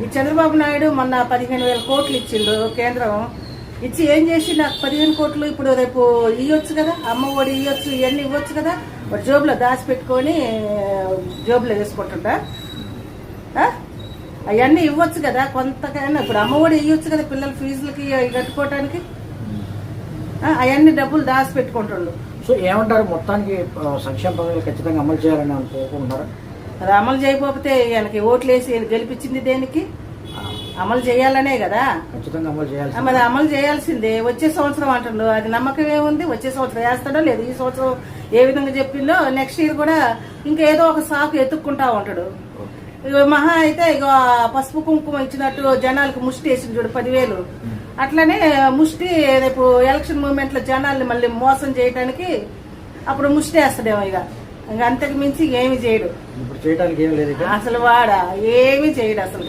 ఈ చంద్రబాబు నాయుడు మొన్న 15,000 కోట్లు ఇచ్చిండు కేంద్రం. ఇచ్చి ఏం చేసి నాకు 15 కోట్లు ఇప్పుడు రేపు ఇవ్వచ్చు కదా, అమ్మ ఒడి ఇవ్వచ్చు, ఇవన్నీ ఇవ్వచ్చు కదా. వాడు జోబులో దాచిపెట్టుకొని జోబులో వేసుకుంటుంటా. అవన్నీ ఇవ్వచ్చు కదా కొంతకైనా. ఇప్పుడు అమ్మ ఒడి ఇవ్వచ్చు కదా పిల్లల ఫీజులకి కట్టుకోవటానికి. అవన్నీ డబ్బులు దాచి పెట్టుకుంటుండు. సో ఏమంటారు, మొత్తానికి సంక్షేమ పథకాలు ఖచ్చితంగా అమలు చేయాలని అనుకుంటున్నారా? అది అమలు చేయకపోతే ఆయనకి ఓట్లు వేసి గెలిపించింది దేనికి? అమలు చేయాలనే కదా. ఖచ్చితంగా అమలు చేయాలి. మరి అమలు చేయాల్సిందే. వచ్చే సంవత్సరం అంటుండు, అది నమ్మకం ఏముంది? వచ్చే సంవత్సరం వేస్తాడో లేదు. ఈ సంవత్సరం ఏ విధంగా చెప్పిందో నెక్స్ట్ ఇయర్ కూడా ఇంకేదో ఒక సాకు ఎత్తుక్కుంటా ఉంటాడు. మహా అయితే ఇక పసుపు కుంకుమ ఇచ్చినట్టు జనాలకు ముష్టి వేసింది చూడు 10,000. అట్లనే ముష్టి రేపు ఎలక్షన్ మూమెంట్ లో జనాల్ని మళ్ళీ మోసం చేయడానికి అప్పుడు ముష్టి వేస్తాడేమో. ఇక అంతకు మించి ఏమి చేయడు. ఇప్పుడు చేయడానికి ఏం లేదు అసలు వాడా ఏమి చేయడు అసలు.